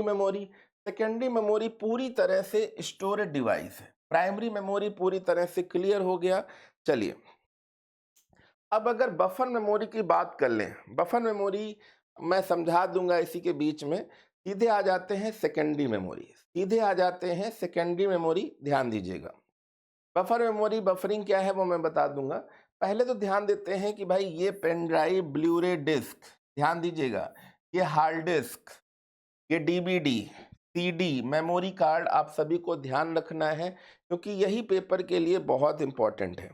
Memory. Secondary memory पूरी तरह से स्टोरेज डिवाइस है। प्राइमरी मेमोरी पूरी तरह से क्लियर हो गया। चलिए, अब अगर बफर मेमोरी की बात कर लें, बफर मेमोरी मैं समझा दूंगा इसी के बीच में। सीधे आ जाते हैं सेकेंडरी मेमोरी, सीधे आ जाते हैं सेकेंडरी मेमोरी। ध्यान दीजिएगा, बफर मेमोरी बफरिंग क्या है वो मैं बता दूंगा। पहले तो ध्यान देते हैं कि भाई ये पेन ड्राइव, ब्लूरे डिस्क, ध्यान दीजिएगा, ये हार्ड डिस्क, ये डीवीडी, सीडी, मेमोरी कार्ड, आप सभी को ध्यान रखना है क्योंकि यही पेपर के लिए बहुत इंपॉर्टेंट है।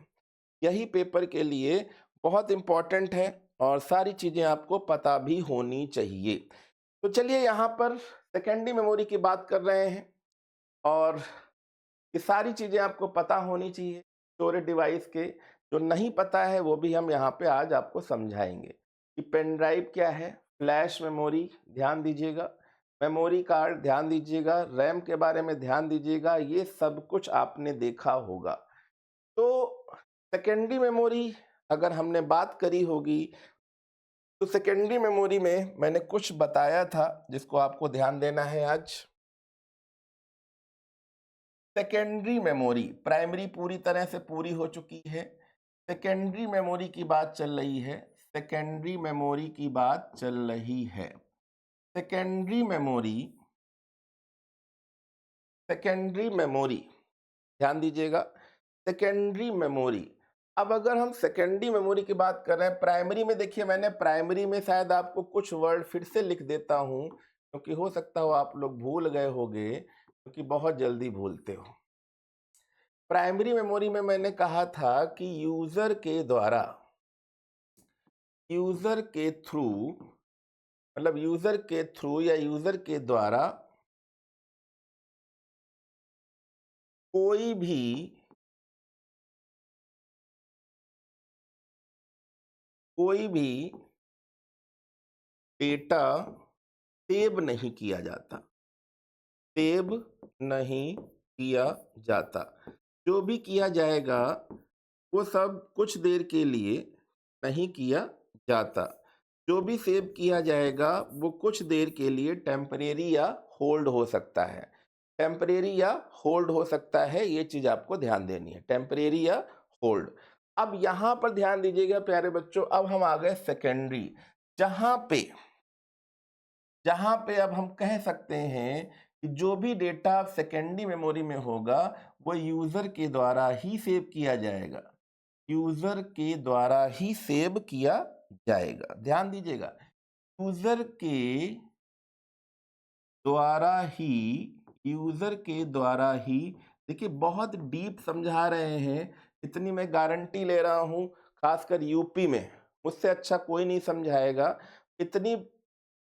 यही पेपर के लिए बहुत इंपॉर्टेंट है और सारी चीजें आपको पता भी होनी चाहिए। तो चलिए, यहाँ पर सेकेंडरी मेमोरी की बात कर रहे हैं और ये सारी चीजें आपको पता होनी चाहिए स्टोरेज डिवाइस के। जो नहीं पता है वो भी हम यहाँ पे आज आपको समझाएंगे कि पेन ड्राइव क्या है, फ्लैश मेमोरी ध्यान दीजिएगा, मेमोरी कार्ड ध्यान दीजिएगा, रैम के बारे में ध्यान दीजिएगा। ये सब कुछ आपने देखा होगा। तो सेकेंडरी मेमोरी अगर हमने बात करी होगी तो सेकेंडरी मेमोरी में मैंने कुछ बताया था जिसको आपको ध्यान देना है आज। सेकेंडरी मेमोरी, प्राइमरी पूरी तरह से पूरी हो चुकी है। सेकेंडरी मेमोरी की बात चल रही है, सेकेंडरी मेमोरी की बात चल रही है। सेकेंडरी मेमोरी, सेकेंडरी मेमोरी, ध्यान दीजिएगा, सेकेंडरी मेमोरी। अब अगर हम सेकेंडरी मेमोरी की बात कर रहे हैं, प्राइमरी में देखिए, मैंने प्राइमरी में शायद आपको कुछ वर्ड फिर से लिख देता हूं क्योंकि हो सकता हो आप लोग भूल गए होंगे, क्योंकि बहुत जल्दी भूलते हो। प्राइमरी मेमोरी में मैंने कहा था कि यूजर के थ्रू, मतलब यूजर के थ्रू या यूजर के द्वारा कोई भी डेटा सेव नहीं किया जाता, सेव नहीं किया जाता। जो भी किया जाएगा वो सब कुछ देर के लिए नहीं किया जाता। जो भी सेव किया जाएगा वो कुछ देर के लिए टेम्परेरी या होल्ड हो सकता है। टेम्परेरी या होल्ड हो सकता है, ये चीज आपको ध्यान देनी है, टेम्परेरी या होल्ड। अब यहां पर ध्यान दीजिएगा प्यारे बच्चों, अब हम आ गए सेकेंडरी, जहां पे अब हम कह सकते हैं कि जो भी डेटा सेकेंडरी मेमोरी में होगा वो यूजर के द्वारा ही सेव किया जाएगा, यूजर के द्वारा ही सेव किया जाएगा। ध्यान दीजिएगा, यूजर के द्वारा ही, यूजर के द्वारा ही। देखिए, बहुत डीप समझा रहे हैं, इतनी मैं गारंटी ले रहा हूं, खासकर यूपी में मुझसे अच्छा कोई नहीं समझाएगा। इतनी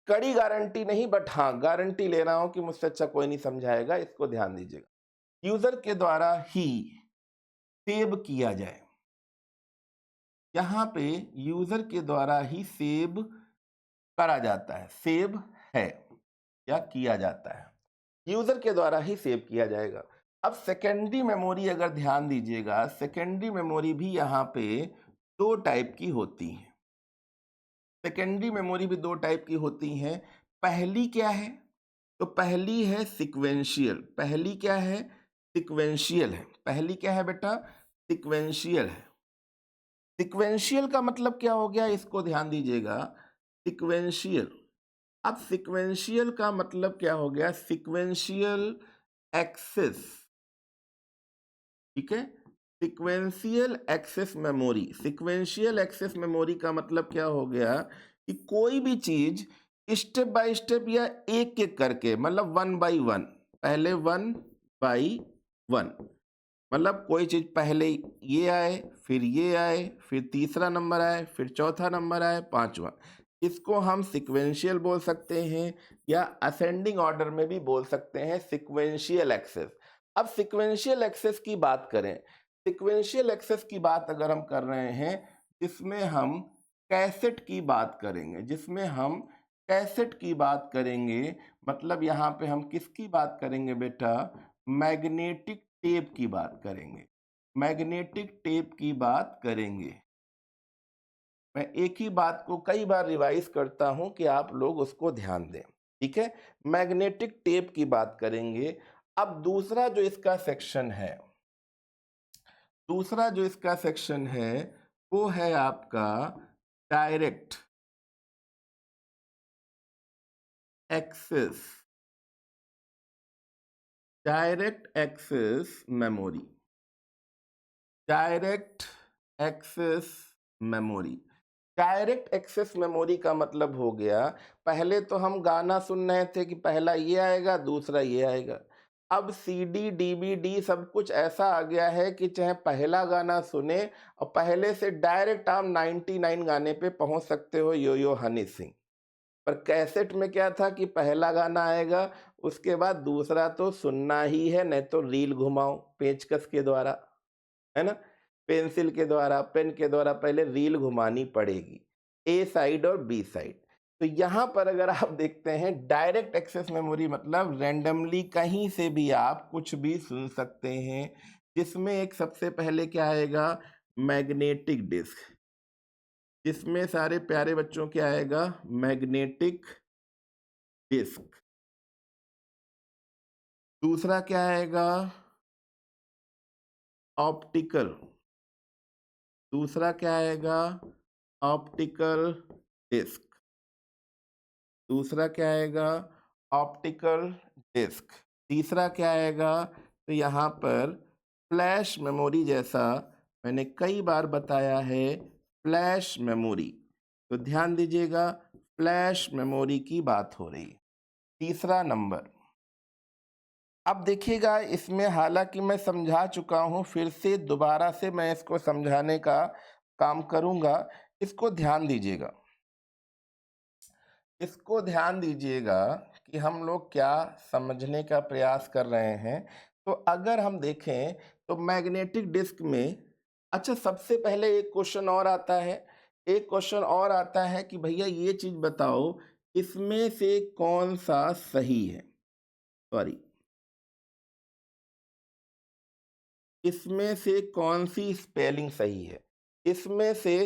कड़ी गारंटी नहीं, बट हाँ गारंटी ले रहा हूं कि मुझसे अच्छा कोई नहीं समझाएगा। इसको ध्यान दीजिएगा, यूजर के द्वारा ही सेव किया जाए, यहाँ पे यूजर के द्वारा ही सेव करा जाता है, सेव है या किया जाता है, यूजर के द्वारा ही सेव किया जाएगा। अब सेकेंडरी मेमोरी अगर ध्यान दीजिएगा, सेकेंडरी मेमोरी भी यहाँ पे दो टाइप की होती है। सेकेंडरी मेमोरी भी दो टाइप की होती हैं। पहली क्या है? तो पहली है सिक्वेंशियल। पहली क्या है? सिक्वेंशियल है। पहली क्या है बेटा? सिक्वेंशियल है। सिक्वेंशियल का मतलब क्या हो गया, इसको ध्यान दीजिएगा, सिक्वेंशियल। अब सिक्वेंशियल का मतलब क्या हो गया? सिक्वेंशियल एक्सेस, ठीक है, sequential access memory. Sequential access memory का मतलब क्या हो गया कि कोई भी चीज स्टेप बाय स्टेप या एक एक करके, मतलब वन बाय वन, पहले वन बाय वन, मतलब कोई चीज पहले ये आए, फिर ये आए, फिर तीसरा नंबर आए, फिर चौथा नंबर आए, पांचवा। इसको हम सिक्वेंशियल बोल सकते हैं या असेंडिंग ऑर्डर में भी बोल सकते हैं, सिक्वेंशियल एक्सेस। अब सिक्वेंशियल एक्सेस की बात करें, सिक्वेंशियल एक्सेस की बात अगर हम कर रहे हैं, जिसमें हम कैसेट की बात करेंगे, जिसमें हम कैसेट की बात करेंगे, मतलब यहाँ पे हम किसकी बात करेंगे बेटा? मैग्नेटिक टेप की बात करेंगे, मैग्नेटिक टेप की बात करेंगे। मैं एक ही बात को कई बार रिवाइज करता हूं कि आप लोग उसको ध्यान दें। ठीक है। मैग्नेटिक टेप की बात करेंगे। अब दूसरा जो इसका सेक्शन है, दूसरा जो इसका सेक्शन है वो है आपका direct access, direct access memory, direct access memory. Direct access memory का मतलब हो गया, पहले तो हम गाना सुन रहे थे कि पहला ये आएगा दूसरा ये आएगा। अब सीडी डीवीडी सब कुछ ऐसा आ गया है कि चाहे पहला गाना सुने और पहले से डायरेक्ट आप 99 गाने पे पहुंच सकते हो, यो यो हनी सिंह। पर कैसेट में क्या था कि पहला गाना आएगा, उसके बाद दूसरा तो सुनना ही है, नहीं तो रील घुमाओ पेचकस के द्वारा, है ना? पेंसिल के द्वारा, पेन के द्वारा पहले रील घुमानी पड़ेगी, ए साइड और बी साइड। तो यहाँ पर अगर आप देखते हैं डायरेक्ट एक्सेस मेमोरी मतलब रैंडमली कहीं से भी आप कुछ भी सुन सकते हैं, जिसमें एक सबसे पहले क्या आएगा, मैग्नेटिक डिस्क, जिसमें सारे प्यारे बच्चों क्या आएगा, मैग्नेटिक डिस्क। दूसरा क्या आएगा, ऑप्टिकल। दूसरा क्या आएगा, ऑप्टिकल डिस्क। दूसरा क्या आएगा, ऑप्टिकल डिस्क। तीसरा क्या आएगा, तो यहाँ पर फ्लैश मेमोरी, जैसा मैंने कई बार बताया है, फ्लैश मेमोरी। तो ध्यान दीजिएगा, फ्लैश मेमोरी की बात हो रही है। तीसरा नंबर। अब देखिएगा इसमें हालांकि मैं समझा चुका हूँ, फिर से दोबारा से मैं इसको समझाने का काम करूँगा। इसको ध्यान दीजिएगा, इसको ध्यान दीजिएगा कि हम लोग क्या समझने का प्रयास कर रहे हैं। तो अगर हम देखें तो मैग्नेटिक डिस्क में, अच्छा सबसे पहले एक क्वेश्चन और आता है, एक क्वेश्चन और आता है कि भैया ये चीज बताओ, इसमें से कौन सा सही है, सॉरी, इसमें से कौन सी स्पेलिंग सही है, इसमें से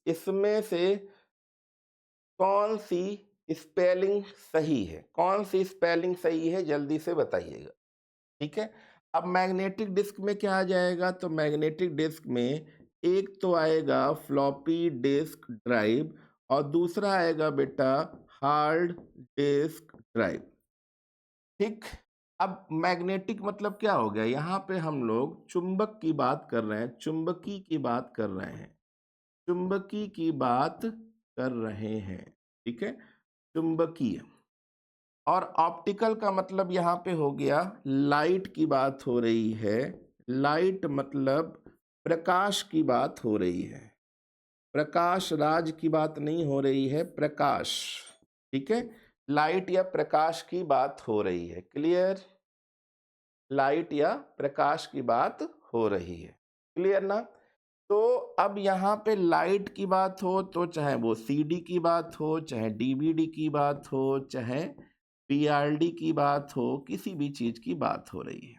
इसमें से कौन सी स्पेलिंग सही है, कौन सी स्पेलिंग सही है, जल्दी से बताइएगा। ठीक है। अब मैग्नेटिक डिस्क में क्या आ जाएगा, तो मैग्नेटिक डिस्क में एक तो आएगा फ्लॉपी डिस्क ड्राइव और दूसरा आएगा बेटा हार्ड डिस्क ड्राइव। ठीक। अब मैग्नेटिक मतलब क्या हो गया, यहाँ पे हम लोग चुंबक की बात कर रहे हैं, चुंबकी की बात कर रहे हैं, चुंबकी की बात कर रहे हैं। ठीक है, चुंबकीय। और ऑप्टिकल का मतलब यहाँ पे हो गया लाइट की बात हो रही है, लाइट मतलब प्रकाश की बात हो रही है, प्रकाश राज की बात नहीं हो रही है, प्रकाश। ठीक है, लाइट या प्रकाश की बात हो रही है, क्लियर, लाइट या प्रकाश की बात हो रही है, क्लियर ना। तो अब यहाँ पे लाइट की बात हो तो चाहे वो सीडी की बात हो, चाहे डीवीडी की बात हो, चाहे पीआरडी की बात हो, किसी भी चीज की बात हो रही है।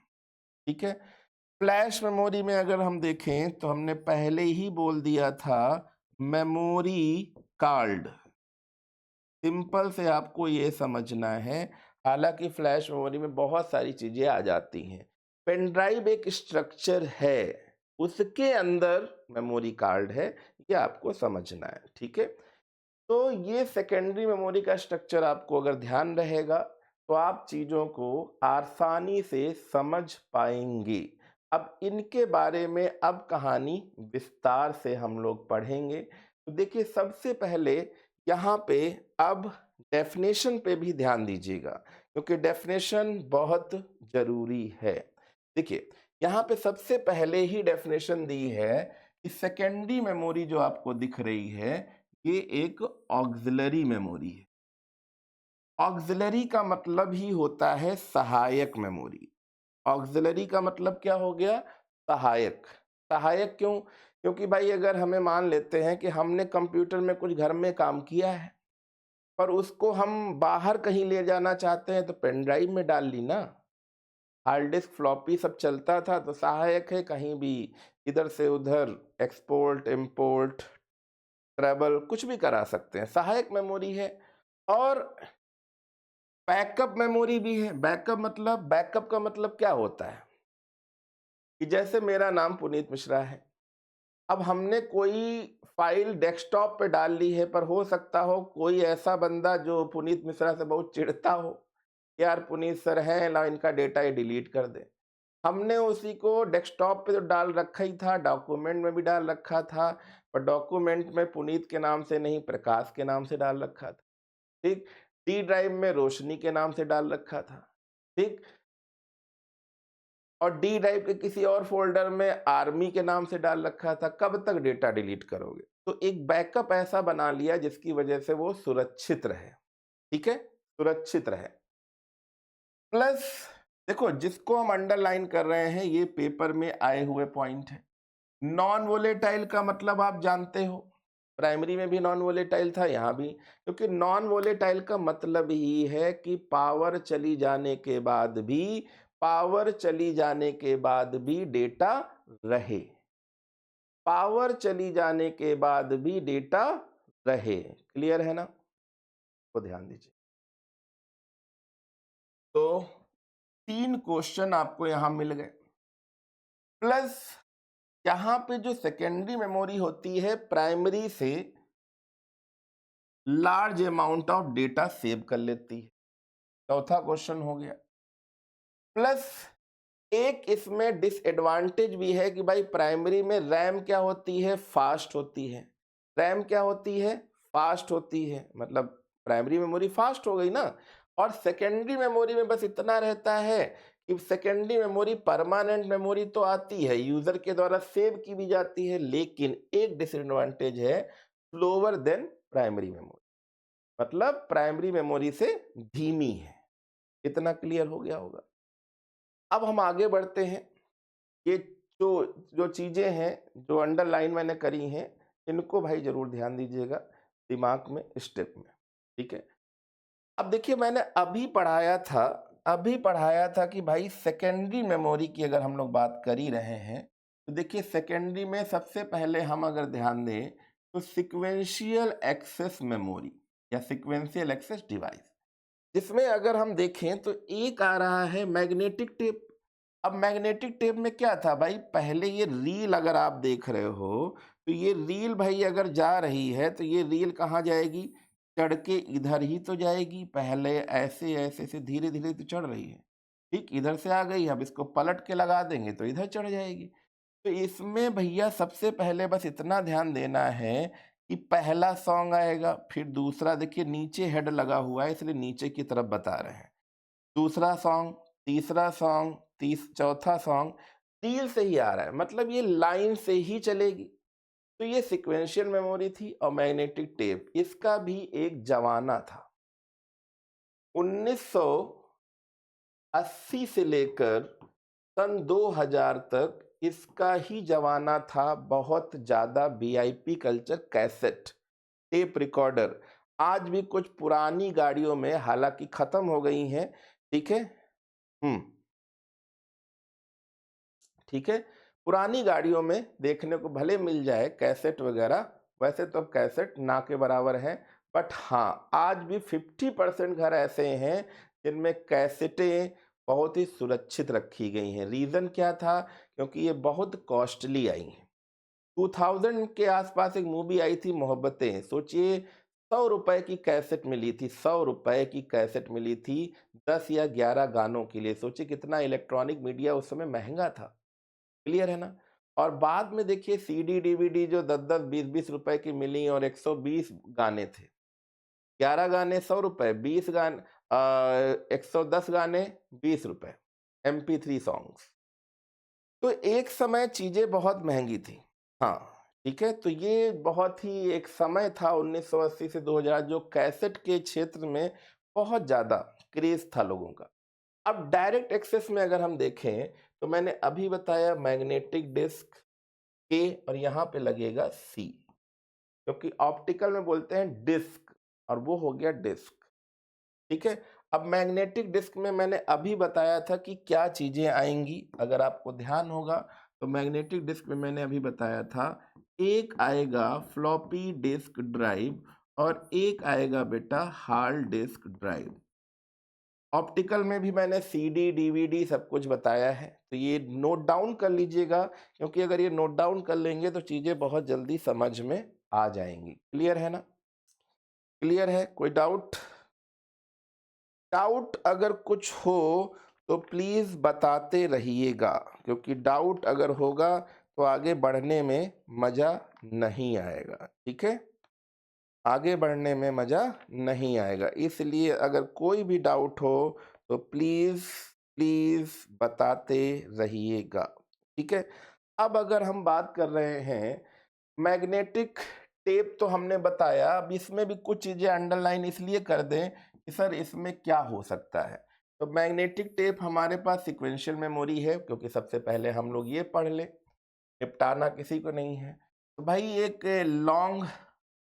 ठीक है। फ्लैश मेमोरी में अगर हम देखें तो हमने पहले ही बोल दिया था मेमोरी कार्ड, सिंपल से आपको ये समझना है। हालांकि फ्लैश मेमोरी में बहुत सारी चीजें आ जाती हैं, पेन ड्राइव एक स्ट्रक्चर है, उसके अंदर मेमोरी कार्ड है, ये आपको समझना है। ठीक है। तो ये सेकेंडरी मेमोरी का स्ट्रक्चर आपको अगर ध्यान रहेगा तो आप चीज़ों को आसानी से समझ पाएंगे। अब इनके बारे में अब कहानी विस्तार से हम लोग पढ़ेंगे। तो देखिए सबसे पहले यहाँ पे अब डेफिनेशन पे भी ध्यान दीजिएगा, क्योंकि डेफिनेशन बहुत जरूरी है। देखिए यहाँ पे सबसे पहले ही डेफिनेशन दी है कि सेकेंडरी मेमोरी जो आपको दिख रही है ये एक ऑक्सिलरी मेमोरी है। ऑक्सिलरी का मतलब ही होता है सहायक मेमोरी। ऑक्सिलरी का मतलब क्या हो गया, सहायक। सहायक क्यों, क्योंकि भाई अगर हमें मान लेते हैं कि हमने कंप्यूटर में कुछ घर में काम किया है पर उसको हम बाहर कहीं ले जाना चाहते हैं तो पेन ड्राइव में डाल ली ना, हार्ड डिस्क फ्लॉपी सब चलता था, तो सहायक है, कहीं भी इधर से उधर एक्सपोर्ट इंपोर्ट ट्रैवल कुछ भी करा सकते हैं, सहायक मेमोरी है। और बैकअप मेमोरी भी है। बैकअप का मतलब क्या होता है कि जैसे मेरा नाम पुनीत मिश्रा है, अब हमने कोई फाइल डेस्कटॉप पे डाल ली है, पर हो सकता हो कोई ऐसा बंदा जो पुनीत मिश्रा से बहुत चिढ़ता हो, यार पुनीत सर हैं ला इनका डेटा ये डिलीट कर दे। हमने उसी को डेस्कटॉप पे तो डाल रखा ही था, डॉक्यूमेंट में भी डाल रखा था, पर डॉक्यूमेंट में पुनीत के नाम से नहीं प्रकाश के नाम से डाल रखा था। ठीक, डी ड्राइव में रोशनी के नाम से डाल रखा था। ठीक, और डी ड्राइव के किसी और फोल्डर में आर्मी के नाम से डाल रखा था। कब तक डेटा डिलीट करोगे? तो एक बैकअप ऐसा बना लिया जिसकी वजह से वो सुरक्षित रहे। ठीक है, सुरक्षित रहे। प्लस देखो, जिसको हम अंडरलाइन कर रहे हैं ये पेपर में आए हुए पॉइंट है। नॉन वोलेटाइल का मतलब आप जानते हो, प्राइमरी में भी नॉन वोलेटाइल था, यहाँ भी, क्योंकि नॉन वोलेटाइल का मतलब ही है कि पावर चली जाने के बाद भी डेटा रहे। पावर चली जाने के बाद भी डेटा रहे। क्लियर है ना? तो ध्यान दीजिए। तो 3 क्वेश्चन आपको यहां मिल गए। प्लस यहां पे जो सेकेंडरी मेमोरी होती है प्राइमरी से large amount of data save कर लेती है। चौथा क्वेश्चन हो गया। प्लस एक इसमें डिसएडवांटेज भी है कि भाई प्राइमरी में रैम क्या होती है? फास्ट होती है। रैम क्या होती है? फास्ट होती है। मतलब प्राइमरी मेमोरी फास्ट हो गई ना। और सेकेंडरी मेमोरी में बस इतना रहता है कि सेकेंडरी मेमोरी परमानेंट मेमोरी तो आती है, यूजर के द्वारा सेव की भी जाती है, लेकिन एक डिसएडवांटेज है, स्लोअर देन प्राइमरी मेमोरी। मतलब प्राइमरी मेमोरी से धीमी है। इतना क्लियर हो गया होगा। अब हम आगे बढ़ते हैं। ये जो जो चीजें हैं जो अंडरलाइन मैंने करी हैं, इनको भाई जरूर ध्यान दीजिएगा दिमाग में, स्टेप में। ठीक है, अब देखिए मैंने अभी पढ़ाया था कि भाई सेकेंडरी मेमोरी की अगर हम लोग बात कर ही रहे हैं, तो देखिए सेकेंडरी में सबसे पहले हम अगर ध्यान दें तो सिक्वेंशियल एक्सेस मेमोरी या सिक्वेंशियल एक्सेस डिवाइस, जिसमें अगर हम देखें तो एक आ रहा है मैग्नेटिक टेप। अब मैग्नेटिक टेप में क्या था भाई, पहले ये रील अगर आप देख रहे हो तो ये रील भाई अगर जा रही है तो ये रील कहाँ जाएगी? चढ़ के इधर ही तो जाएगी। पहले ऐसे ऐसे से धीरे धीरे तो चढ़ रही है, ठीक, इधर से आ गई, अब इसको पलट के लगा देंगे तो इधर चढ़ जाएगी। तो इसमें भैया सबसे पहले बस इतना ध्यान देना है कि पहला सॉन्ग आएगा, फिर दूसरा, देखिए नीचे हेड लगा हुआ है इसलिए नीचे की तरफ बता रहे हैं, दूसरा सॉन्ग, तीसरा सॉन्ग, चौथा सॉन्ग रील से ही आ रहा है, मतलब ये लाइन से ही चलेगी। तो ये सिक्वेंशियल मेमोरी थी। और मैग्नेटिक टेप, इसका भी एक जमाना था। 1980 से लेकर सन 2000 तक इसका ही जमाना था। बहुत ज्यादा VIP culture, cassette, tape recorder. आज भी कुछ पुरानी गाड़ियों में, हालांकि खत्म हो गई हैं, ठीक है, ठीक है, पुरानी गाड़ियों में देखने को भले मिल जाए कैसेट वगैरह, वैसे तो अब कैसेट ना के बराबर है, बट हाँ आज भी 50% घर ऐसे हैं जिनमें कैसेटें बहुत ही सुरक्षित रखी गई हैं। रीज़न क्या था? क्योंकि ये बहुत कॉस्टली आई हैं। 2000 के आसपास एक मूवी आई थी मोहब्बतें, सोचिए 100 रुपए की कैसेट मिली थी, 100 रुपए की कैसेट मिली थी 10 या 11 गानों के लिए। सोचिए कितना इलेक्ट्रॉनिक मीडिया उस समय महंगा था। क्लियर है ना? और बाद में देखिए सीडी डीवीडी जो 10-10 20-20 रुपए की मिली और 120 गाने थे, 11 गाने 100 रुपए, 20 गाने 110 गाने 20 रुपए, MP3 सॉन्ग्स। तो एक समय चीजें बहुत महंगी थी। हाँ, ठीक है, तो ये बहुत ही एक समय था 1980 से 2000 जो कैसेट के क्षेत्र में बहुत ज्यादा क्रेज था लोगों का। अब डायरेक्ट एक्सेस में अगर हम देखें तो मैंने अभी बताया मैग्नेटिक डिस्क ए और यहाँ पे लगेगा सी, क्योंकि ऑप्टिकल में बोलते हैं डिस्क और वो हो गया डिस्क। ठीक है, अब मैग्नेटिक डिस्क में मैंने अभी बताया था कि क्या चीजें आएंगी। अगर आपको ध्यान होगा तो मैग्नेटिक डिस्क में मैंने अभी बताया था एक आएगा फ्लॉपी डिस्क ड्राइव और एक आएगा बेटा हार्ड डिस्क ड्राइव। ऑप्टिकल में भी मैंने सीडी डीवीडी सब कुछ बताया है, तो ये नोट डाउन कर लीजिएगा, क्योंकि अगर ये नोट डाउन कर लेंगे तो चीजें बहुत जल्दी समझ में आ जाएंगी। क्लियर है ना? क्लियर है? कोई डाउट? डाउट अगर कुछ हो तो प्लीज बताते रहिएगा, क्योंकि डाउट अगर होगा तो आगे बढ़ने में मजा नहीं आएगा। ठीक है? आगे बढ़ने में मजा नहीं आएगा, इसलिए अगर कोई भी डाउट हो तो प्लीज प्लीज बताते रहिएगा। ठीक है? अब अगर हम बात कर रहे हैं मैग्नेटिक टेप, तो हमने बताया, अब इसमें भी कुछ चीजें अंडरलाइन इसलिए कर दें कि सर इसमें क्या हो सकता है। तो मैग्नेटिक टेप हमारे पास सिक्वेंशियल मेमोरी है, क्योंकि सबसे पहले हम लोग ये पढ़ ले, निपटाना किसी को नहीं है। तो भाई एक लॉन्ग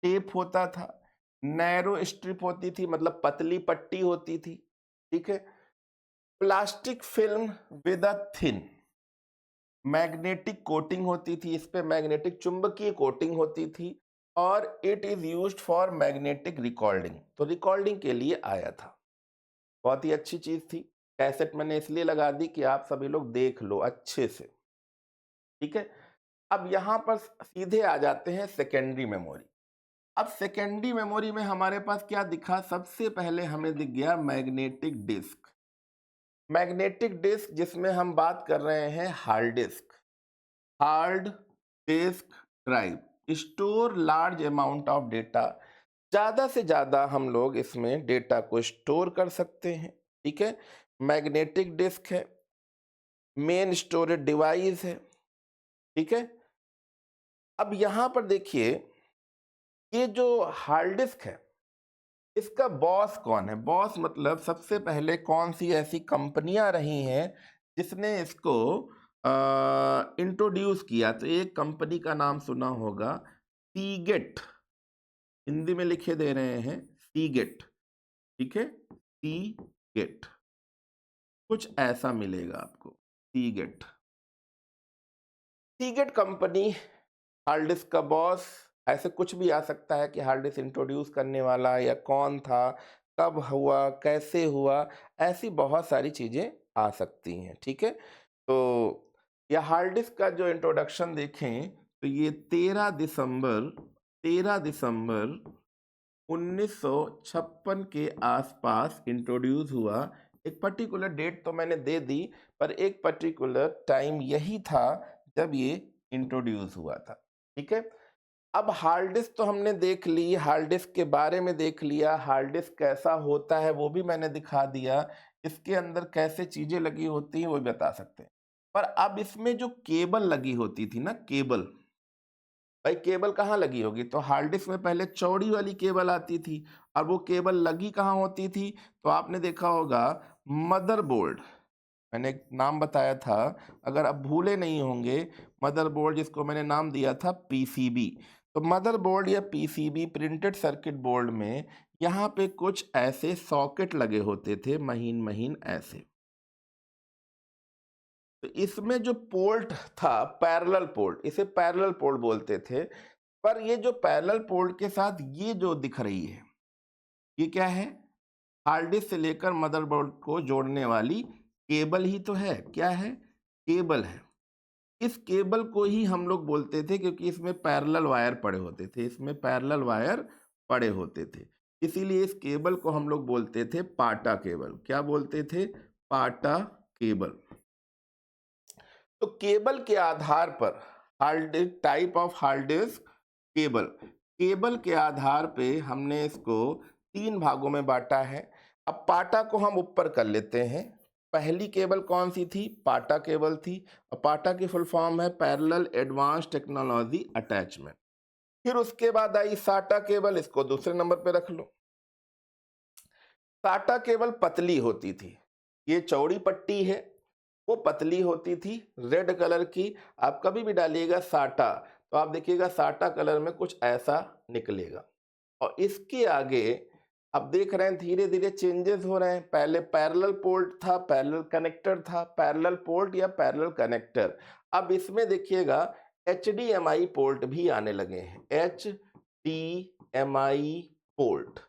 टेप होता था, नैरो स्ट्रिप होती थी, मतलब पतली पट्टी होती थी। ठीक है? Plastic film with a thin magnetic coating होती थी, इस पे मैग्नेटिक चुंबकीय कोटिंग होती थी, और it is used for magnetic recording. तो रिकॉर्डिंग के लिए आया था, बहुत ही अच्छी चीज थी। कैसेट मैंने इसलिए लगा दी कि आप सभी लोग देख लो अच्छे से। ठीक है? अब यहां पर सीधे आ जाते हैं सेकेंडरी मेमोरी। अब सेकेंडरी मेमोरी में हमारे पास क्या दिखा? सबसे पहले हमें दिख गया मैग्नेटिक डिस्क। मैग्नेटिक डिस्क जिसमें हम बात कर रहे हैं hard disk. Hard disk drive store large amount of data, ज्यादा से ज्यादा हम लोग इसमें डेटा को स्टोर कर सकते हैं। ठीक है? मैग्नेटिक डिस्क है, मेन स्टोरेज डिवाइस है। ठीक है? अब यहां पर देखिए, ये जो हार्ड डिस्क है इसका बॉस कौन है? बॉस मतलब सबसे पहले कौन सी ऐसी कंपनियां रही हैं जिसने इसको इंट्रोड्यूस किया? तो एक कंपनी का नाम सुना होगा, सीगेट। हिंदी में लिखे दे रहे हैं सीगेट। ठीक है? सीगेट, कुछ ऐसा मिलेगा आपको, Seagate. Seagate company hard disk का बॉस। ऐसे कुछ भी आ सकता है कि हार्ड डिस्क इंट्रोड्यूस करने वाला, या कौन था, कब हुआ, कैसे हुआ, ऐसी बहुत सारी चीजें आ सकती हैं। ठीक है? तो यह हार्ड डिस्क का जो इंट्रोडक्शन देखें तो ये 13 दिसंबर 1956 के आसपास इंट्रोड्यूस हुआ। एक पर्टिकुलर डेट तो मैंने दे दी, पर एक पर्टिकुलर टाइम यही था जब ये इंट्रोड्यूस हुआ था। ठीक है? अब हार्ड डिस्क तो हमने देख ली, हार्ड डिस्क के बारे में देख लिया, हार्ड डिस्क कैसा होता है वो भी मैंने दिखा दिया, इसके अंदर कैसे चीजें लगी होती हैं वो भी बता सकते हैं। पर अब इसमें जो केबल लगी होती थी ना, केबल, भाई केबल कहाँ लगी होगी? तो हार्ड डिस्क में पहले चौड़ी वाली केबल आती थी, और वो केबल लगी कहाँ होती थी? तो आपने देखा होगा मदरबोर्ड, मैंने एक नाम बताया था, अगर आप भूले नहीं होंगे, मदरबोर्ड जिसको मैंने नाम दिया था पीसीबी। तो मदरबोर्ड या पीसीबी प्रिंटेड सर्किट बोर्ड में यहाँ पे कुछ ऐसे सॉकेट लगे होते थे, महीन महीन ऐसे। तो इसमें जो पोर्ट था पैरेलल पोर्ट, इसे पैरेलल पोर्ट बोलते थे। पर ये जो पैरेलल पोर्ट के साथ ये जो दिख रही है, ये क्या है? हार्ड डिस्क से लेकर मदरबोर्ड को जोड़ने वाली केबल ही तो है। क्या है? केबल है। इस केबल को ही हम लोग बोलते थे, क्योंकि इसमें पैरेलल वायर पड़े होते थे, इसमें पैरेलल वायर पड़े होते थे, इसीलिए इस केबल को हम लोग बोलते थे पाटा केबल। क्या बोलते थे? पाटा केबल। तो केबल के आधार पर hard type of hard disk cable, cable के आधार पे हमने इसको 3 भागों में बांटा है। अब पाटा को हम ऊपर कर लेते हैं। पहली केबल कौन सी थी? पाटा केबल थी, और पाटा की फुल फॉर्म है पैरेलल एडवांस टेक्नोलॉजी अटैचमेंट। फिर उसके बाद आई साटा केबल, इसको दूसरे नंबर पे रख लो। साटा केबल पतली होती थी, ये चौड़ी पट्टी है, वो पतली होती थी, रेड कलर की। आप कभी भी डालिएगा साटा तो आप देखिएगा साटा कलर में कुछ ऐसा निकलेगा। और इसके आगे अब देख रहे हैं धीरे धीरे चेंजेस हो रहे हैं। पहले पैरेलल पोर्ट था, पैरेलल कनेक्टर था, पैरेलल पोर्ट या पैरेलल कनेक्टर। अब इसमें देखिएगा HDMI पोर्ट भी आने लगे हैं, HDMI पोर्ट।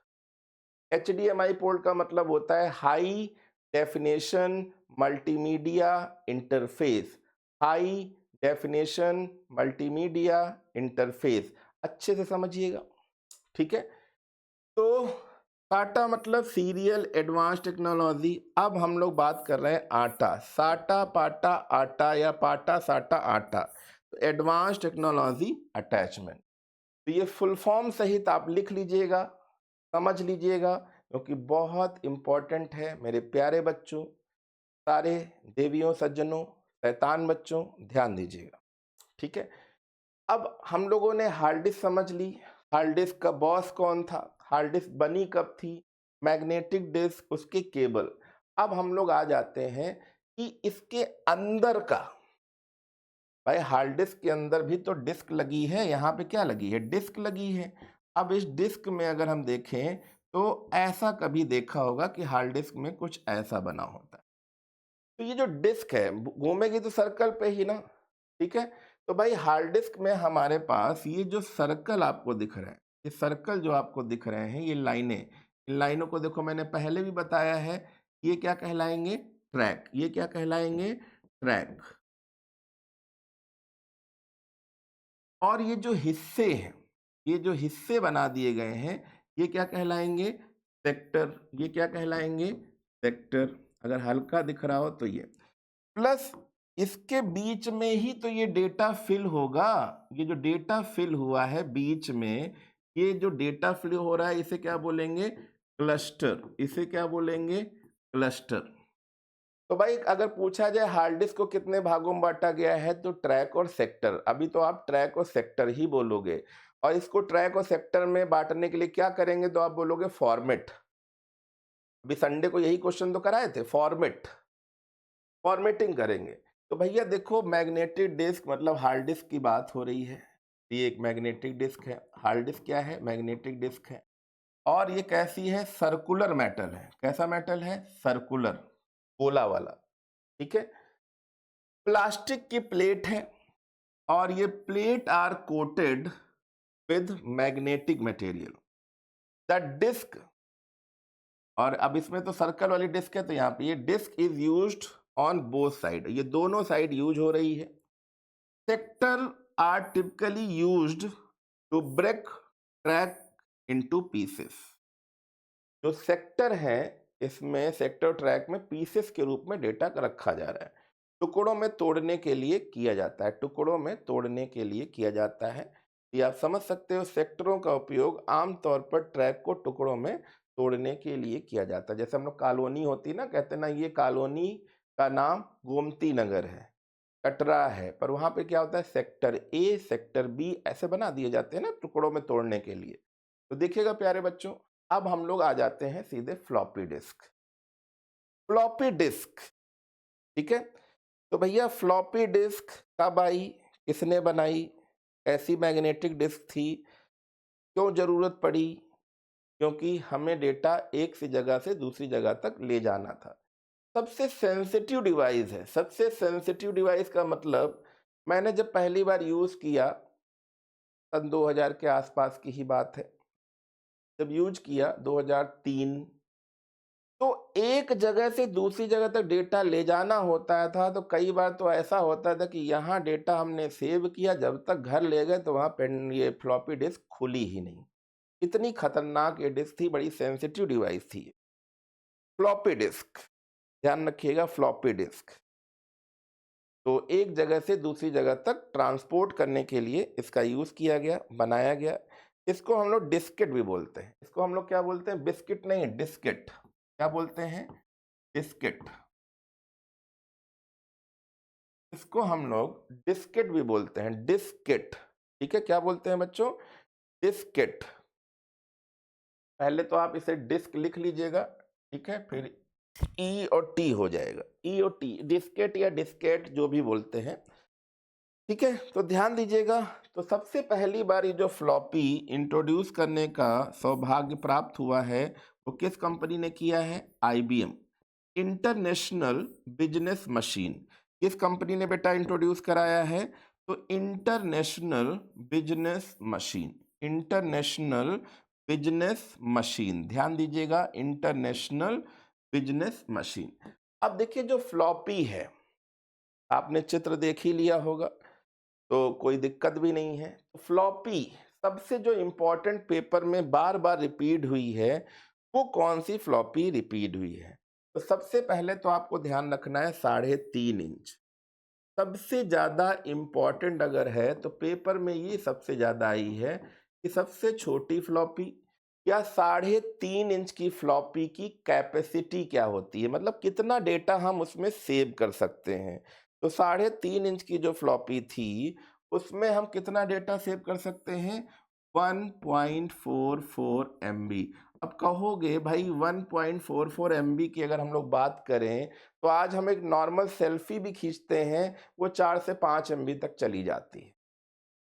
HDMI पोर्ट का मतलब होता है high definition multimedia interface. High definition multimedia interface, अच्छे से समझिएगा, ठीक है। तो साटा मतलब सीरियल एडवांस टेक्नोलॉजी। अब हम लोग बात कर रहे हैं आटा, साटा पाटा आटा या पाटा साटा आटा, तो एडवांस टेक्नोलॉजी अटैचमेंट। तो ये फुल फॉर्म सहित आप लिख लीजिएगा, समझ लीजिएगा, क्योंकि बहुत इंपॉर्टेंट है मेरे प्यारे बच्चों, सारे देवियों सज्जनों शैतान बच्चों, ध्यान दीजिएगा, ठीक है। अब हम लोगों ने हार्ड डिस्क समझ ली, हार्ड डिस्क का बॉस कौन था, हार्ड डिस्क बनी कब थी, मैग्नेटिक डिस्क, उसके केबल। अब हम लोग आ जाते हैं कि इसके अंदर का, भाई हार्ड डिस्क के अंदर भी तो डिस्क लगी है, यहाँ पे क्या लगी है, डिस्क लगी है। अब इस डिस्क में अगर हम देखें तो ऐसा कभी देखा होगा कि हार्ड डिस्क में कुछ ऐसा बना होता है। तो ये जो डिस्क है घूमेगी तो सर्कल पे ही ना, ठीक है। तो भाई हार्ड डिस्क में हमारे पास ये जो सर्कल आपको दिख रहे हैं, ये सर्कल जो आपको दिख रहे हैं, ये लाइनें, इन लाइनों को देखो मैंने पहले भी बताया है, ये क्या कहलाएंगे, ट्रैक। ये क्या कहलाएंगे, ट्रैक। और ये जो हिस्से हैं, ये जो हिस्से बना दिए गए हैं, ये क्या कहलाएंगे, सेक्टर। ये क्या कहलाएंगे, सेक्टर। अगर हल्का दिख रहा हो तो ये प्लस इसके बीच में ही तो ये डेटा फिल होगा। ये जो डेटा फिल हुआ है बीच में, ये जो डेटा फिल हो रहा है, इसे क्या बोलेंगे, क्लस्टर। इसे क्या बोलेंगे, क्लस्टर। तो भाई अगर पूछा जाए हार्ड डिस्क को कितने भागों में बांटा गया है, तो ट्रैक और सेक्टर। अभी तो आप ट्रैक और सेक्टर ही बोलोगे, और इसको ट्रैक और सेक्टर में बांटने के लिए क्या करेंगे, तो आप बोलोगे फॉर्मेट। अभी संडे को यही क्वेश्चन तो कराए थे, फॉर्मेट, फॉर्मेटिंग करेंगे। तो भैया देखो मैग्नेटिक डिस्क मतलब हार्ड डिस्क की बात हो रही है, ये एक मैग्नेटिक डिस्क है। हार्ड डिस्क क्या है, मैग्नेटिक डिस्क है। और ये कैसी है, सर्कुलर मेटल है। कैसा मेटल है, सर्कुलर, गोला वाला, ठीक है। प्लास्टिक की प्लेट है, और ये plate are coated with magnetic material. The disk, और अब इसमें तो सर्कल वाली डिस्क है, तो यहाँ पे ये disk is used on both side, ये दोनों साइड यूज हो रही है। Sector are typically used to break track into pieces. जो सेक्टर है, इसमें सेक्टर ट्रैक में पीसेस के रूप में डेटा रखा जा रहा है, टुकड़ों में तोड़ने के लिए किया जाता है, टुकड़ों में तोड़ने के लिए किया जाता है। ये आप समझ सकते हो, सेक्टरों का उपयोग आमतौर पर ट्रैक को टुकड़ों में तोड़ने के लिए किया जाता है। जैसे हम लोग कॉलोनी होती ना, कहते ना ये कॉलोनी का नाम गोमती नगर है, कटरा है, पर वहां पे क्या होता है, सेक्टर ए सेक्टर बी ऐसे बना दिए जाते हैं ना टुकड़ों में तोड़ने के लिए। तो देखिएगा प्यारे बच्चों, अब हम लोग आ जाते हैं सीधे फ्लॉपी डिस्क। फ्लॉपी डिस्क, ठीक है। तो भैया फ्लॉपी डिस्क कब आई, किसने बनाई, ऐसी मैग्नेटिक डिस्क थी, क्यों जरूरत पड़ी, क्योंकि हमें डेटा एक सी जगह से दूसरी जगह तक ले जाना था। सबसे सेंसिटिव डिवाइस है, सबसे सेंसिटिव डिवाइस का मतलब, मैंने जब पहली बार यूज किया सन 2000 के आसपास की ही बात है, जब यूज किया 2003, तो एक जगह से दूसरी जगह तक डेटा ले जाना होता था। तो कई बार तो ऐसा होता था कि यहाँ डेटा हमने सेव किया, जब तक घर ले गए तो वहाँ पेन ये फ्लॉपी डिस्क खुली ही नहीं। इतनी खतरनाक ये डिस्क थी, बड़ी सेंसिटिव डिवाइस थी फ्लॉपी डिस्क, ध्यान रखिएगा फ्लॉपी डिस्क। तो एक जगह से दूसरी जगह तक ट्रांसपोर्ट करने के लिए इसका यूज किया गया, बनाया गया। इसको हम लोग डिस्केट भी बोलते हैं, इसको हम लोग क्या बोलते हैं, बिस्किट नहीं, डिस्केट। क्या बोलते हैं, डिस्केट। इसको हम लोग डिस्केट भी बोलते हैं, डिस्केट, ठीक है। क्या बोलते हैं बच्चों, डिस्केट। पहले तो आप इसे डिस्क लिख लीजिएगा, ठीक है, फिर ई और टी हो जाएगा, ई और टी, डिस्केट या डिस्केट जो भी बोलते हैं, ठीक है। तो ध्यान दीजिएगा, तो सबसे पहली बार ये जो फ्लॉपी इंट्रोड्यूस करने का सौभाग्य प्राप्त हुआ है, वो किस कंपनी ने किया है, IBM, इंटरनेशनल बिजनेस मशीन। किस कंपनी ने बेटा इंट्रोड्यूस कराया है, तो international business machine, international business machine, ध्यान दीजिएगा, इंटरनेशनल बिजनेस मशीन। अब देखिए जो फ्लॉपी है, आपने चित्र देख ही लिया होगा, तो कोई दिक्कत भी नहीं है। फ्लॉपी सबसे जो इम्पोर्टेंट पेपर में बार बार रिपीट हुई है, वो कौन सी फ्लॉपी रिपीट हुई है? तो सबसे पहले तो आपको ध्यान रखना है 3.5 इंच। सबसे ज्यादा इम्पोर्टेंट अगर है तो पेपर में ये सबसे ज्यादा आई है कि सबसे छोटी फ्लॉपी या 3.5 इंच की फ्लॉपी की कैपेसिटी क्या होती है, मतलब कितना डेटा हम उसमें सेव कर सकते हैं। तो 3.5 इंच की जो फ्लॉपी थी उसमें हम कितना डेटा सेव कर सकते हैं? 1.44 MB। अब कहोगे भाई 1.44 MB की अगर हम लोग बात करें तो आज हम एक नॉर्मल सेल्फी भी खींचते हैं, वो 4 से 5 MB तक चली जाती है।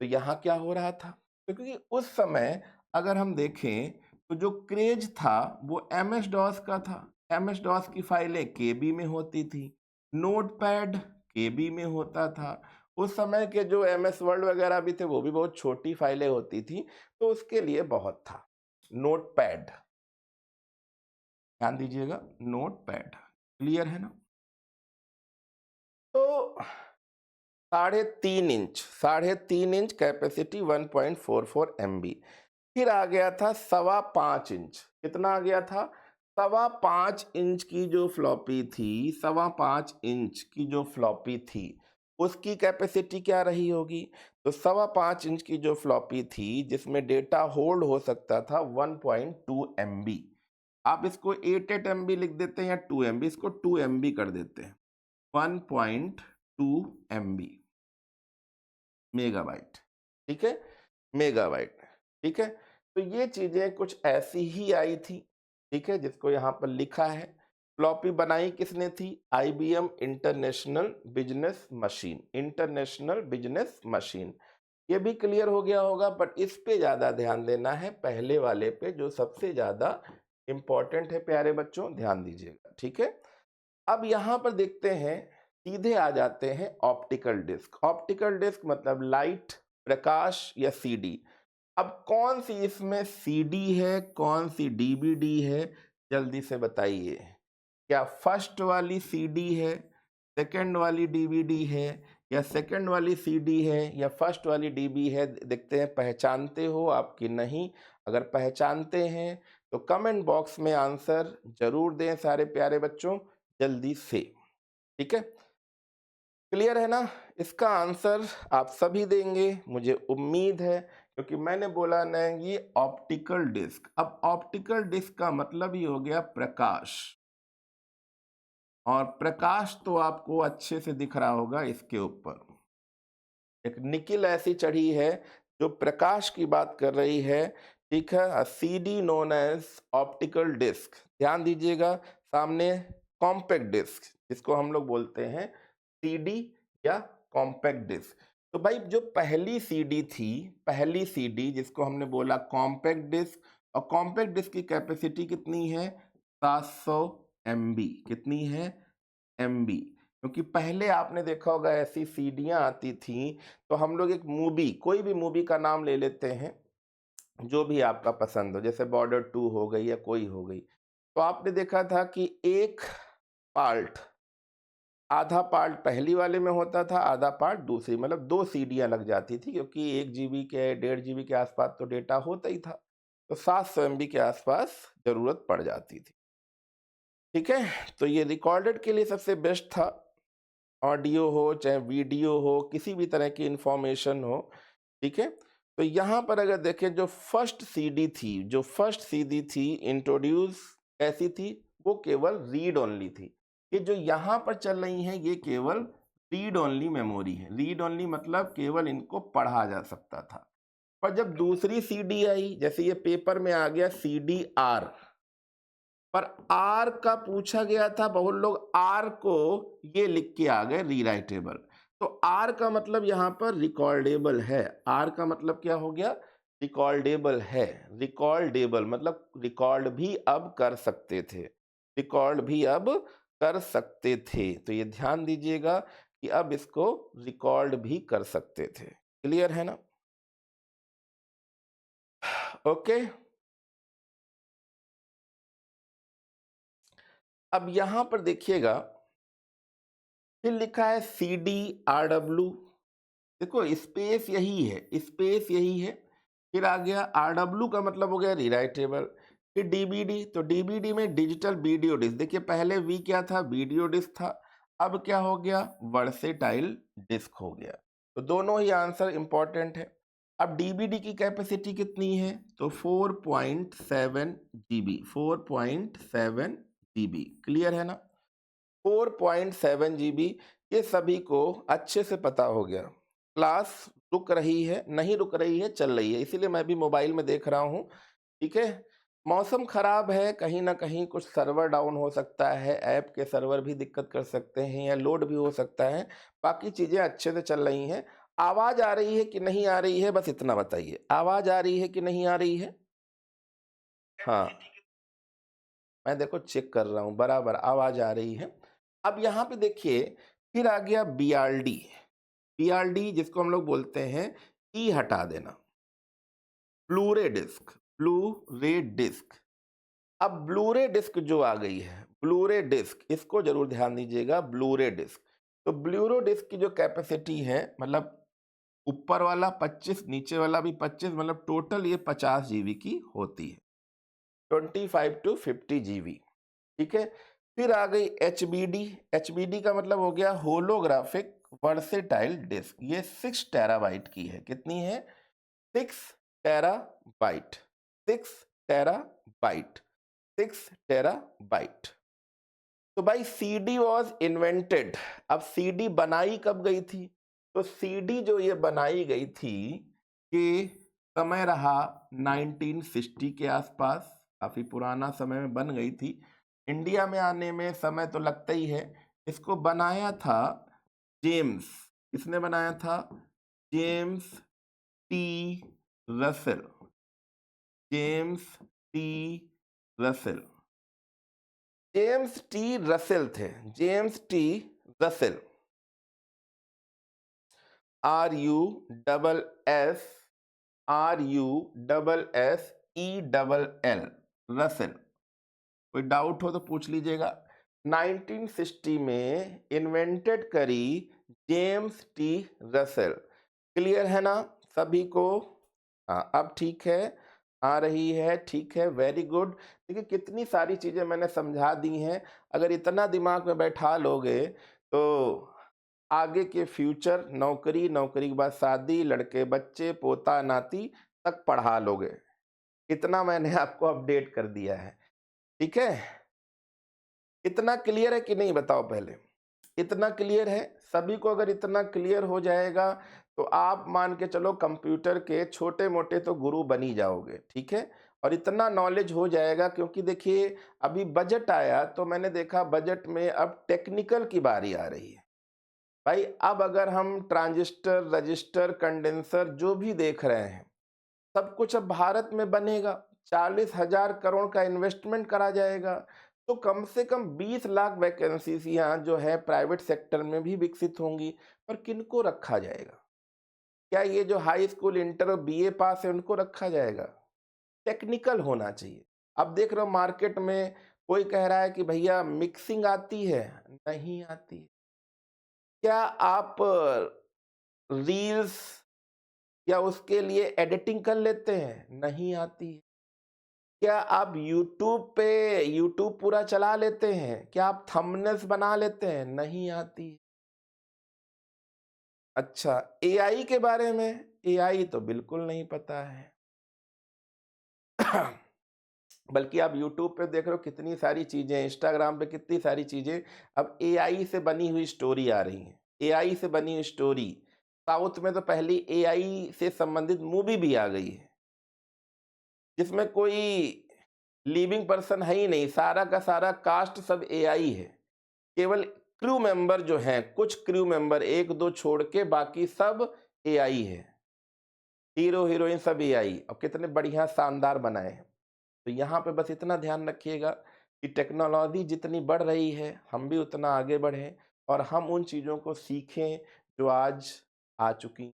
तो यहाँ क्या हो रहा था? तो क्योंकि उस समय अगर हम देखें तो जो क्रेज था वो MS डॉस का था। MS डॉस की फाइलें KB में होती थी, नोटपैड KB में होता था। उस समय के जो MS वर्ड वगैरह भी थे वो भी बहुत छोटी फाइलें होती थी, तो उसके लिए बहुत था। नोटपैड, ध्यान दीजिएगा, नोटपैड, क्लियर है ना? तो 3.5 इंच कैपेसिटी, 1.44 MB। फिर आ गया था 5.25 इंच। कितना आ गया था? 5.25 इंच की जो फ्लॉपी थी, 5.25 इंच की जो फ्लॉपी थी, उसकी कैपेसिटी क्या रही होगी? तो 5.25 इंच की जो फ्लॉपी थी जिसमें डेटा होल्ड हो सकता था 1.2 MB। आप इसको 8 MB लिख देते हैं या 2 MB, इसको 2 MB कर देते हैं, 1.2 MB मेगाबाइट, ठीक है, मेगाबाइट, ठीक है। तो ये चीजें कुछ ऐसी ही आई थी, ठीक है, जिसको यहाँ पर लिखा है। फ्लॉपी बनाई किसने थी? IBM international business machine, international business machine. ये भी क्लियर हो गया होगा, बट इस पे ज्यादा ध्यान देना है, पहले वाले पे जो सबसे ज्यादा इंपॉर्टेंट है प्यारे बच्चों, ध्यान दीजिएगा, ठीक है। अब यहाँ पर देखते हैं, सीधे आ जाते हैं ऑप्टिकल डिस्क। ऑप्टिकल डिस्क मतलब लाइट, प्रकाश या CD। अब कौन सी इसमें CD है, कौन सी DVD है, जल्दी से बताइए। क्या फर्स्ट वाली CD है, सेकंड वाली DVD है, या सेकंड वाली CD है, या फर्स्ट वाली DB है? देखते हैं पहचानते हो आप कि नहीं। अगर पहचानते हैं तो कमेंट बॉक्स में आंसर जरूर दें सारे प्यारे बच्चों, जल्दी से, ठीक है। क्लियर है ना? इसका आंसर आप सभी देंगे मुझे उम्मीद है, क्योंकि मैंने बोला ना ये ऑप्टिकल डिस्क। अब ऑप्टिकल डिस्क का मतलब ही हो गया प्रकाश, और प्रकाश तो आपको अच्छे से दिख रहा होगा इसके ऊपर। एक निकिल ऐसी चढ़ी है जो प्रकाश की बात कर रही है, ठीक है। CD known as optical disc. ध्यान दीजिएगा, सामने कॉम्पैक्ट डिस्क जिसको हम लोग बोलते हैं CD या कॉम्पैक्ट डिस्क। तो भाई जो पहली CD थी, पहली CD जिसको हमने बोला कॉम्पैक्ट डिस्क, और कॉम्पैक्ट डिस्क की कैपेसिटी कितनी है? 700 MB। कितनी है? MB। क्योंकि पहले आपने देखा होगा ऐसी सीडियां आती थी, तो हम लोग एक मूवी, कोई भी मूवी का नाम ले लेते हैं जो भी आपका पसंद हो, जैसे बॉर्डर 2 हो गई या कोई हो गई, तो आपने देखा था कि एक पार्ट, आधा पार्ट पहली वाले में होता था, आधा पार्ट दूसरी, मतलब 2 सीडियां लग जाती थी, क्योंकि 1 GB के 1.5 GB के आसपास तो डेटा होता ही था, तो 700 MB के आसपास जरूरत पड़ जाती थी, ठीक है। तो ये रिकॉर्डेड के लिए सबसे बेस्ट था, ऑडियो हो चाहे वीडियो हो, किसी भी तरह की इंफॉर्मेशन हो, ठीक है। तो यहाँ पर अगर देखें जो फर्स्ट CD थी, जो फर्स्ट CD थी इंट्रोड्यूस कैसी थी? वो केवल रीड ओनली थी। ये जो यहाँ पर चल रही है ये केवल रीड ओनली मेमोरी है। रीड ओनली मतलब केवल इनको पढ़ा जा सकता था। पर जब दूसरी CD आई, जैसे ये पेपर में आ गया CDR, पर आर का पूछा गया था, बहुत लोग आर को ये लिख के आ गए रीराइटेबल। तो आर का मतलब यहां पर रिकॉर्डेबल है। आर का मतलब क्या हो गया? रिकॉर्डेबल है। रिकॉर्डेबल मतलब रिकॉर्ड भी अब कर सकते थे, रिकॉर्ड भी अब कर सकते थे। तो ये ध्यान दीजिएगा कि अब इसको रिकॉर्ड भी कर सकते थे। क्लियर है ना? ओके। अब यहां पर देखिएगा, फिर लिखा है CD RW। देखो स्पेस यही है, स्पेस यही है। फिर आ गया RW का मतलब हो गया रीराइटेबल। फिर DBD, तो DBD में डिजिटल वीडियो डिस्क। देखिए पहले वी क्या था, वीडियो डिस्क था, अब क्या हो गया, वर्सेटाइल डिस्क हो गया। तो दोनों ही आंसर इंपॉर्टेंट है। अब DBD की कैपेसिटी कितनी है, तो 4.7 GB, 4.7 GB, क्लियर है ना, 4.7 GB। ये सभी को अच्छे से पता हो गया। क्लास रुक रही है, नहीं रुक रही है, चल रही है, इसीलिए मैं भी मोबाइल में देख रहा हूँ। ठीक है, मौसम खराब है, कहीं ना कहीं कुछ सर्वर डाउन हो सकता है, ऐप के सर्वर भी दिक्कत कर सकते हैं, या लोड भी हो सकता है। बाकी चीजें अच्छे से चल रही हैं। आवाज आ रही है कि नहीं आ रही है, बस इतना बताइए, आवाज आ रही है कि नहीं आ रही है। हाँ, मैं देखो चेक कर रहा हूँ, बराबर आवाज आ रही है। अब यहाँ पे देखिए, फिर आ गया BRD। BRD जिसको हम लोग बोलते हैं ई हटा देना, ब्लूरे डिस्क, ब्लूरे डिस्क। अब ब्लूरे डिस्क जो आ गई है, ब्लूरे डिस्क, इसको जरूर ध्यान दीजिएगा, ब्लूरे डिस्क। तो ब्लूरे डिस्क की जो कैपेसिटी है, मतलब ऊपर वाला 25, नीचे वाला भी 25, मतलब टोटल ये 50 GB की होती है, 25 to 50 GB। ठीक है, फिर आ गई HBD। HBD का मतलब हो गया होलोग्राफिक वर्सेटाइल डिस्क। ये 6 TB की है, कितनी है, 6 TB, 6 TB, 6 TB। तो भाई CD वॉज इन्वेंटेड। अब CD बनाई कब गई थी, तो CD जो ये बनाई गई थी, कि समय रहा 1960 के आसपास, काफी पुराना समय में बन गई थी। इंडिया में आने में समय तो लगता ही है। इसको बनाया था जेम्स, किसने बनाया था, James T Russell, James T Russell, James T Russell थे, James T Russell, RUSSELL, Russell. कोई डाउट हो तो पूछ लीजिएगा। 1960 में इन्वेंटेड करी जेम्स टी रसेल। क्लियर है ना सभी को। हाँ, अब ठीक है, आ रही है, ठीक है, वेरी गुड। देखिए कितनी सारी चीजें मैंने समझा दी हैं। अगर इतना दिमाग में बैठा लोगे तो आगे के फ्यूचर, नौकरी, नौकरी के बाद शादी, लड़के बच्चे, पोता नाती तक पढ़ा लोगे। इतना मैंने आपको अपडेट कर दिया है। ठीक है, इतना क्लियर है कि नहीं बताओ पहले, इतना क्लियर है सभी को। अगर इतना क्लियर हो जाएगा तो आप मान के चलो कंप्यूटर के छोटे मोटे तो गुरु बनी जाओगे। ठीक है, और इतना नॉलेज हो जाएगा, क्योंकि देखिए अभी बजट आया तो मैंने देखा बजट में अब टेक्निकल की बारी आ रही है। भाई अब अगर हम ट्रांजिस्टर, रजिस्टर, कंडेंसर जो भी देख रहे हैं, सब कुछ अब भारत में बनेगा। 40,000 करोड़ का इन्वेस्टमेंट करा जाएगा। तो कम से कम 20 लाख वैकेंसीज यहाँ जो है प्राइवेट सेक्टर में भी विकसित होंगी। पर किनको रखा जाएगा, क्या ये जो हाई स्कूल, इंटर और BA पास है उनको रखा जाएगा, टेक्निकल होना चाहिए। अब देख रहे हो मार्केट में कोई कह रहा है कि भैया मिक्सिंग आती है, नहीं आती। क्या आप रील्स या उसके लिए एडिटिंग कर लेते हैं, नहीं आती। क्या आप यूट्यूब पूरा चला लेते हैं, क्या आप थंबनेल्स बना लेते हैं, नहीं आती। अच्छा, AI के बारे में, AI तो बिल्कुल नहीं पता है। बल्कि आप यूट्यूब पे देख रहे हो कितनी सारी चीजें, इंस्टाग्राम पे कितनी सारी चीजें अब AI से बनी हुई स्टोरी आ रही हैं, AI से बनी हुई स्टोरी। साउथ में तो पहली AI से संबंधित मूवी भी आ गई है, जिसमें कोई लिविंग पर्सन है ही नहीं, सारा का सारा कास्ट सब AI है। केवल क्रू मेंबर जो हैं, कुछ क्रू मेंबर एक दो छोड़ के बाकी सब AI है। हीरो हीरोइन सब AI, और कितने बढ़िया शानदार बनाए हैं। तो यहाँ पे बस इतना ध्यान रखिएगा कि टेक्नोलॉजी जितनी बढ़ रही है, हम भी उतना आगे बढ़ें, और हम उन चीज़ों को सीखें जो आज आ चुकी।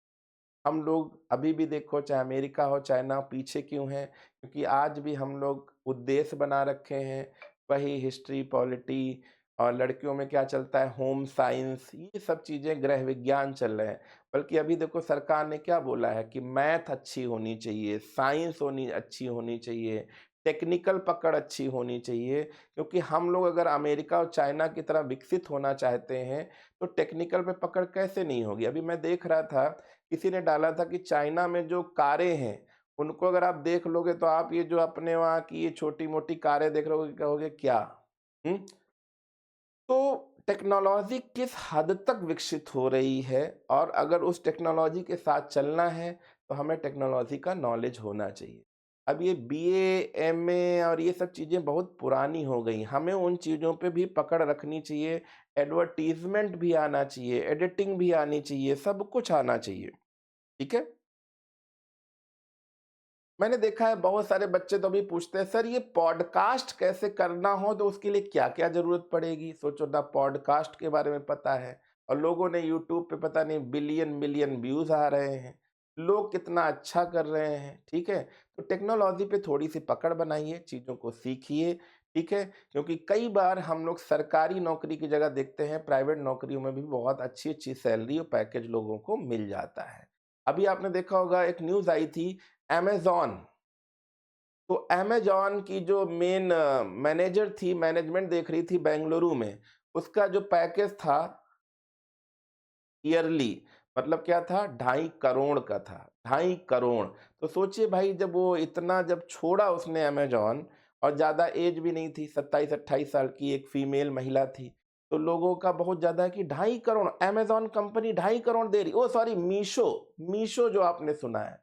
हम लोग अभी भी देखो, चाहे अमेरिका हो चाइना, पीछे क्यों हैं, क्योंकि आज भी हम लोग उद्देश्य बना रखे हैं, वही हिस्ट्री, पॉलिटी और लड़कियों में क्या चलता है, होम साइंस, ये सब चीज़ें गृह विज्ञान चल रहे हैं। बल्कि अभी देखो सरकार ने क्या बोला है कि मैथ अच्छी होनी चाहिए, साइंस होनी अच्छी होनी चाहिए, टेक्निकल पकड़ अच्छी होनी चाहिए, क्योंकि हम लोग अगर अमेरिका और चाइना की तरह विकसित होना चाहते हैं, तो टेक्निकल पे पकड़ कैसे नहीं होगी? अभी मैं देख रहा था, किसी ने डाला था कि चाइना में जो कारें हैं, उनको अगर आप देख लोगे तो आप ये जो अपने वहाँ की ये छोटी-मोटी कारें देख रहे होगे, कहोगे क्या? हुँ? तो टेक्नोलॉज़ी किस हद तक विकसित हो रही है, और अगर उस टेक्नोलॉज़ी के साथ चलना है, तो हमें टेक्नोलॉज़ी का नॉलेज होना चाहिए। अब ये बीए, एमए और ये सब चीज़ें बहुत पुरानी हो गई। हमें उन चीज़ों पे भी पकड़ रखनी चाहिए, एडवर्टाइज़मेंट भी आना चाहिए, एडिटिंग भी आनी चाहिए, सब कुछ आना चाहिए। ठीक है? मैंने देखा है बहुत सारे बच्चे तो अभी पूछते हैं, सर ये पॉडकास्ट कैसे करना हो तो उसके लिए क्या-क्या ज़रूरत पड़ेगी? सोचो ना, पॉडकास्ट के बारे में पता है और लोगों ने यूट्यूब पे पता नहीं बिलियन-मिलियन व्यूज़ आ रहे हैं। लोग कितना अच्छा कर रहे हैं, ठीक है? तो टेक्नोलॉज़ी पे थोड़ी-सी पकड़ बनाइए, चीज़ों को सीखिए, ठीक है? क्योंकि कई बार हम लोग सरकारी नौकरी की जगह देखते हैं, प्राइवेट नौकरियों में भी बहुत अच्छी-अच्छी सैलरी और पैकेज लोगों को मिल जाता है। अभी आपने देखा होगा, एक न्यूज़ आई थी, अमेज़न। तो अमेज़न की जो मेन मैनेजर थी, मैनेजमेंट देख रही थी बेंगलुरु में, उसका जो पैकेज था ईयरली, मतलब क्या था, 2.5 करोड़ का था, 2.5 करोड़। तो सोचिए भाई, जब वो इतना जब छोड़ा उसने अमेज़न, और ज़्यादा एज भी नहीं थी, 27-28 साल की एक फीमेल महिला थी, तो लोगों का बहुत ज़्यादा है कि 2.5 करोड़, अमेज़न कंपनी 2.5 करोड़ दे रही, ओह सॉरी, मीशो, मीशो जो आपने सुना है।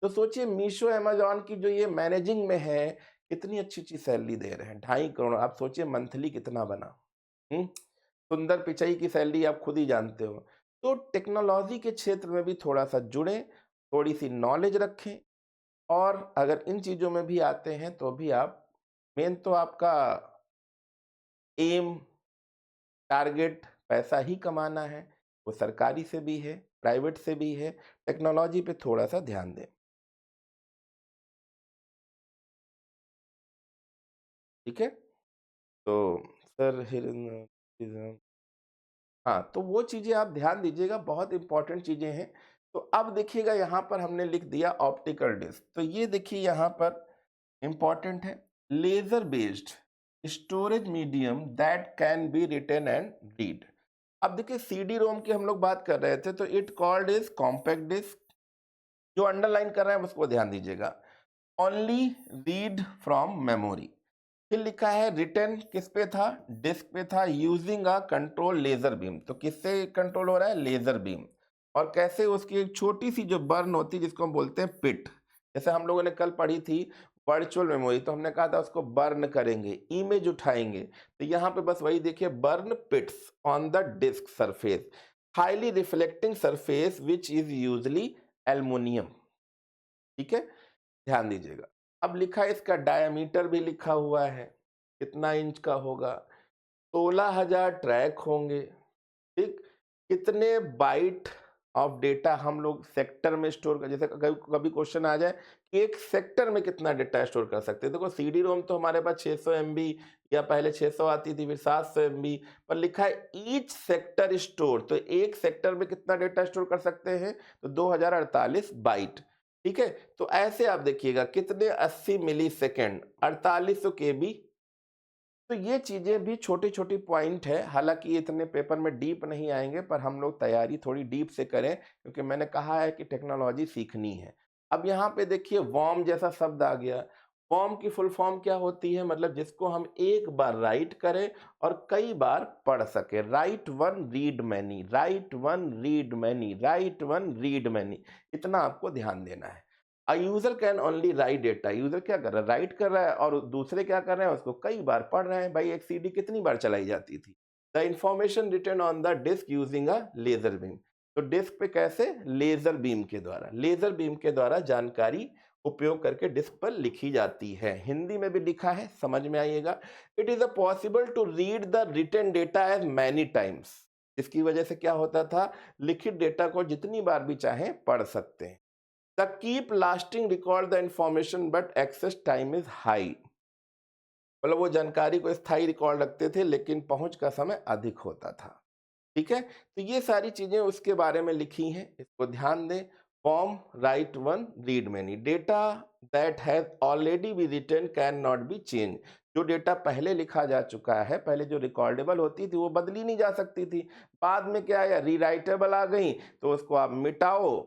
तो सोचिए मीशो, अमेज़न की जो ये मैनेजिंग में है, कितनी अच्छी-अच्छी सैलरी दे रहे हैं, 2.5 करोड़। आप सोचिए मंथली कितना बना, हुँ? सुंदर पिचई की सैलरी आप खुद ही जानते हो। तो टेक्नोलॉज़ी के क्षेत्र में भी थोड़ा-सा जुड़ें, थोड़ी-सी नॉलेज रखें, और अगर इन चीज़ों में भी आते हैं तो भी आप, मेन तो आपका एम, टारगेट पैसा ही कमाना है, वो सरकारी से भी है, प्राइवेट से भी है, टेक्नोलॉज़ी पे थोड़ा-सा ध्यान दें, ठीक है? तो सर हिरन हाँ, तो वो चीज़ें आप ध्यान दीजिएगा, बहुत इम्पोर्टेंट चीज़ें हैं। तो अब देखिएगा, यहाँ पर हमने लिख दिया ऑप्टिकल डिस्क, तो ये देखिए यहाँ पर इम्पोर्टेंट है, laser based storage medium that can be written and read. अब देखिए सीडी रोम की हम लोग बात कर रहे थे, तो it called is compact disc. जो अंडरलाइन कर रहे हैं उसको ध्यान दीजिएगा, ओनली रीड फ्रॉम मेमोरी। फिर लिखा है रिटर्न किस पे था, डिस्क पे था, using a control laser beam. तो किससे कंट्रोल हो रहा है, लेजर बीम। और कैसे, उसकी एक छोटी सी जो बर्न होती है जिसको हम बोलते हैं पिट, जैसे हम लोगों ने कल पढ़ी थी वर्चुअल मेमोरी, तो हमने कहा था उसको बर्न करेंगे, इमेज उठाएंगे, तो यहाँ पे बस वही देखिए, burn pits on the disc surface, highly reflecting surface which is usually aluminium, ठीक है, ध्यान दीजिएगा। अब लिखा है, इसका डायमीटर भी लिखा हुआ है, कितना इंच का होगा, 16,000 ट्रैक होंगे, ठीक। कितने बाइट ऑफ डेटा हम लोग सेक्टर में स्टोर कर, जैसे कभी कभी क्वेश्चन आ जाए कि एक सेक्टर में कितना डेटा स्टोर कर सकते हैं। देखो सीडी रोम तो हमारे पास 600 एमबी, या पहले 600 आती थी, फिर 700 एमबी, पर लिखा है ईच सेक्टर स्टोर, तो एक सेक्टर में कितना डेटा स्टोर कर सकते हैं, तो 2048 बाइट, ठीक है। तो ऐसे आप देखिएगा कितने 80 मिली सेकेंड, 4800 केबी। तो ये चीज़ें भी छोटी-छोटी पॉइंट है, हालाँकि ये इतने पेपर में डीप नहीं आएँगे, पर हम लोग तैयारी थोड़ी डीप से करें, क्योंकि मैंने कहा है कि टेक्नोलॉजी सीखनी है। अब यहाँ पे देखिए वॉर्म जैसा शब्द आ गया, वॉर्म की फुल फॉर्म क्या होती है, मतलब जिसको हम एक बार राइट करें और कई बार पढ़ सकें। Right one read many, right one read many, right one read many, इतना आपको ध्यान देना है। A user can only right data, user क्या कर रहा है, राइट कर रहा है, और दूसरे क्या कर रहे हैं, उसको कई बार पढ़ रहे हैं। भाई एक सीडी कितनी बार चलाई जाती थी। The information written on the disc using a laser beam, तो डिस्क पे कैसे, लेजर बीम के द्वारा, लेजर बीम के द्वारा जानकारी उपयोग करके डिस्क पर लिखी जाती है। हिंदी में भी लिखा है, समझ में आइएगा। It is a possible to read the written data as many times, इसकी वजह से क्या होता था, लिखित डेटा को जितनी बार भी चाहें पढ़ सकते हैं। The keep lasting record the information but access time is high. मतलब वो जानकारी को स्थायी रिकॉर्ड रखते थे, लेकिन पहुंच का समय अधिक होता था। ठीक है, तो ये सारी चीजें उसके बारे में लिखी हैं, इसको ध्यान दें। Form write one read many, data that has already be written can not be change. जो डेटा पहले लिखा जा चुका है, पहले जो रिकॉर्डेबल होती थी वो बदली नहीं जा सकती थी। बाद में क्या आया, रीराइटेबल आ गई, तो उसको आप मिटाओ,